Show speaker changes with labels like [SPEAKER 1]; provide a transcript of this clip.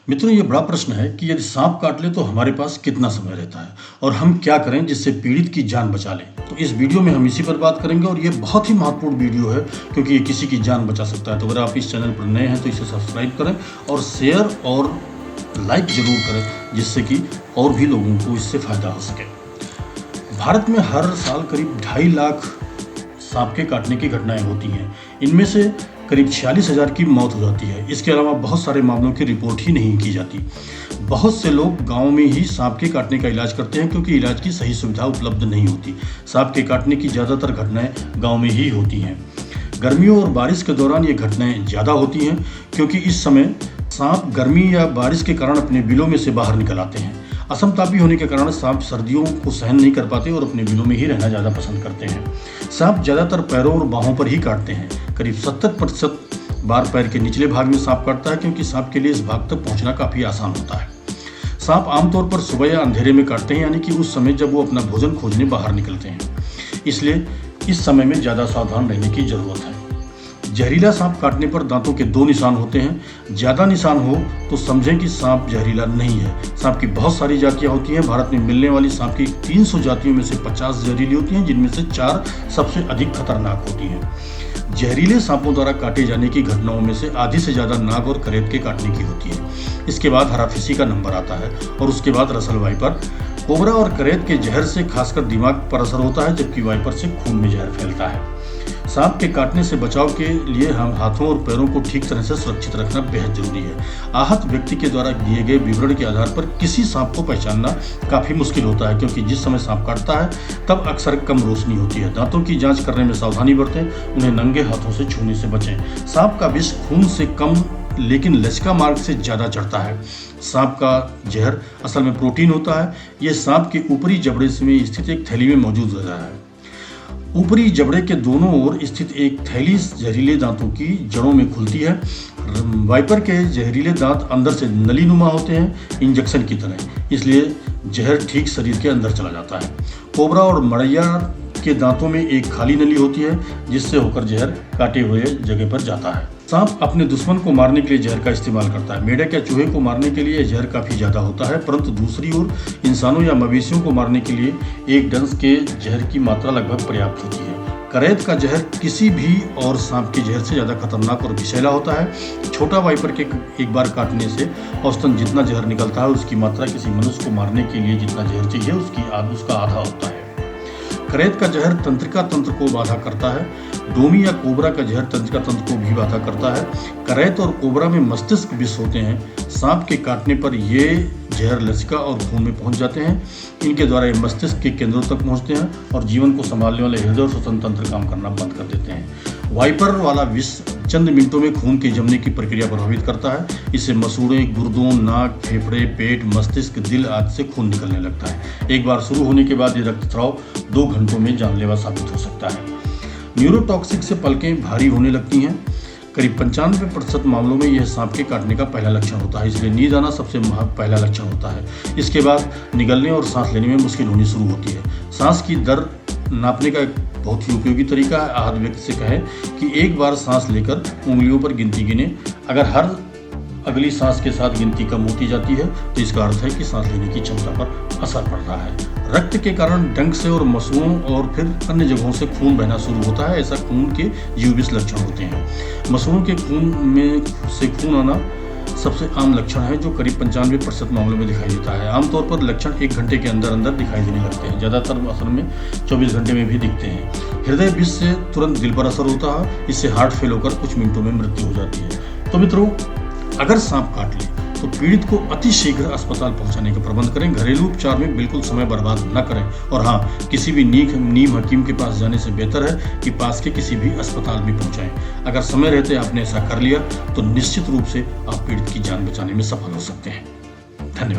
[SPEAKER 1] मित्रों, ये बड़ा प्रश्न है कि यदि सांप काट ले तो हमारे पास कितना समय रहता है और हम क्या करें जिससे पीड़ित की जान बचा लें। तो इस वीडियो में हम इसी पर बात करेंगे और ये बहुत ही महत्वपूर्ण वीडियो है क्योंकि ये किसी की जान बचा सकता है। तो अगर आप इस चैनल पर नए हैं तो इसे सब्सक्राइब करें और शेयर और लाइक जरूर करें जिससे कि और भी लोगों को इससे फ़ायदा हो सके। भारत में हर साल करीब 2.5 लाख सांप के काटने की घटनाएं होती हैं। इनमें से करीब 46,000 की मौत हो जाती है। इसके अलावा बहुत सारे मामलों की रिपोर्ट ही नहीं की जाती। बहुत से लोग गांव में ही सांप के काटने का इलाज करते हैं क्योंकि इलाज की सही सुविधा उपलब्ध नहीं होती। सांप के काटने की ज़्यादातर घटनाएं गांव में ही होती हैं। गर्मियों और बारिश के दौरान ये घटनाएं ज़्यादा होती हैं क्योंकि इस समय सांप गर्मी या बारिश के कारण अपने बिलों में से बाहर निकल आते हैं। असमतापी होने के कारण सांप सर्दियों को सहन नहीं कर पाते और अपने बिलों में ही रहना ज़्यादा पसंद करते हैं। सांप ज़्यादातर पैरों और बाहों पर ही काटते हैं। करीब 70% बार पैर के निचले भाग में सांप काटता है क्योंकि सांप के लिए इस भाग तक पहुंचना काफ़ी आसान होता है। सांप आमतौर पर सुबह या अंधेरे में काटते हैं, यानी कि उस समय जब वो अपना भोजन खोजने बाहर निकलते हैं। इसलिए इस समय में ज़्यादा सावधान रहने की ज़रूरत है। जहरीला सांप काटने पर दांतों के 2 निशान होते हैं। ज़्यादा निशान हो तो समझें कि सांप जहरीला नहीं है। सांप की बहुत सारी जातियां होती हैं। भारत में मिलने वाली सांप की 300 जातियों में से 50 जहरीली होती हैं, जिनमें से 4 सबसे अधिक खतरनाक होती हैं। जहरीले सांपों द्वारा काटे जाने की घटनाओं में से आधी से ज़्यादा नाग और करेत के काटने की होती है। इसके बाद हराफिसी का नंबर आता है और उसके बाद रसल वाइपर। कोबरा और करेत के जहर से खासकर दिमाग पर असर होता है, जबकि वाइपर से खून में जहर फैलता है। सांप के काटने से बचाव के लिए हम हाथों और पैरों को ठीक तरह से सुरक्षित रखना बेहद जरूरी है। आहत व्यक्ति के द्वारा दिए गए विवरण के आधार पर किसी सांप को पहचानना काफ़ी मुश्किल होता है क्योंकि जिस समय सांप काटता है तब अक्सर कम रोशनी होती है। दांतों की जांच करने में सावधानी बरतें, उन्हें नंगे हाथों से छूने से बचें। सांप का विष खून से कम लेकिन लसिका मार्ग से ज़्यादा चढ़ता है। सांप का जहर असल में प्रोटीन होता है। यह सांप के ऊपरी जबड़े में स्थित एक थैली में मौजूद रहता है। ऊपरी जबड़े के दोनों ओर स्थित एक थैली जहरीले दांतों की जड़ों में खुलती है। वाइपर के जहरीले दांत अंदर से नलीनुमा होते हैं, इंजेक्शन की तरह, इसलिए जहर ठीक शरीर के अंदर चला जाता है। कोबरा और मड़ैया के दांतों में एक खाली नली होती है जिससे होकर जहर काटे हुए जगह पर जाता है। सांप अपने दुश्मन को मारने के लिए जहर का इस्तेमाल करता है। मेढक या चूहे को मारने के लिए जहर काफ़ी ज़्यादा होता है, परंतु दूसरी ओर इंसानों या मवेशियों को मारने के लिए एक डंस के जहर की मात्रा लगभग पर्याप्त होती है। करेत का जहर किसी भी और सांप के जहर से ज़्यादा खतरनाक और विषैला होता है। छोटा वाइपर के एक बार काटने से औसतन जितना जहर निकलता है उसकी मात्रा किसी मनुष्य को मारने के लिए जितना जहर चाहिए उसका आधा होता है। करेत का जहर तंत्रिका तंत्र को बाधा करता है। डोमी या कोबरा का जहर तंत्रिका तंत्र को भी बाधा करता है। करेत और कोबरा में मस्तिष्क विष होते हैं। सांप के काटने पर ये जहर लसिका और खून में पहुंच जाते हैं। इनके द्वारा ये मस्तिष्क के केंद्रों तक पहुंचते हैं और जीवन को संभालने वाले हृदय और श्वसन तंत्र काम करना बंद कर देते हैं। वाइपर वाला विष चंद मिनटों में खून के जमने की प्रक्रिया प्रभावित करता है। इससे मसूड़े, गुर्दों, नाक, फेफड़े, पेट, मस्तिष्क, दिल आदि से खून निकलने लगता है। एक बार शुरू होने के बाद ये रक्तस्राव 2 घंटों में जानलेवा साबित हो सकता है। न्यूरोटॉक्सिक से पलकें भारी होने लगती हैं। करीब 95% मामलों में यह सांप के काटने का पहला लक्षण होता है, इसलिए नींद आना सबसे पहला लक्षण होता है। इसके बाद निगलने और सांस लेने में मुश्किल होनी शुरू होती है। सांस की दर नापने का एक बहुत ही उपयोगी तरीका है। आहत व्यक्ति से कहें कि एक बार सांस लेकर उंगलियों पर गिनती गिने। अगर हर अगली सांस के साथ गिनती कम होती जाती है तो इसका अर्थ है कि सांस लेने की क्षमता पर असर पड़ रहा है। रक्त के कारण डंक से और मसूड़ों और फिर अन्य जगहों से खून बहना शुरू होता है। ऐसा खून के जीवविष लक्षण होते हैं। मसूड़ों के खून में से खून आना सबसे आम लक्षण है जो करीब 95% मामलों में दिखाई देता है। आमतौर पर लक्षण 1 घंटे के अंदर अंदर दिखाई देने लगते हैं। ज़्यादातर असल में 24 घंटे में भी दिखते हैं। हृदय विष से तुरंत दिल पर असर होता है। इससे हार्ट फेल होकर कुछ मिनटों में मृत्यु हो जाती है। तो मित्रों, अगर सांप काट ले तो पीड़ित को अति शीघ्र अस्पताल पहुंचाने का प्रबंध करें। घरेलू उपचार में बिल्कुल समय बर्बाद न करें और हाँ, किसी भी नीम हकीम के पास जाने से बेहतर है कि पास के किसी भी अस्पताल में पहुंचाएं। अगर समय रहते आपने ऐसा कर लिया तो निश्चित रूप से आप पीड़ित की जान बचाने में सफल हो सकते हैं। धन्यवाद।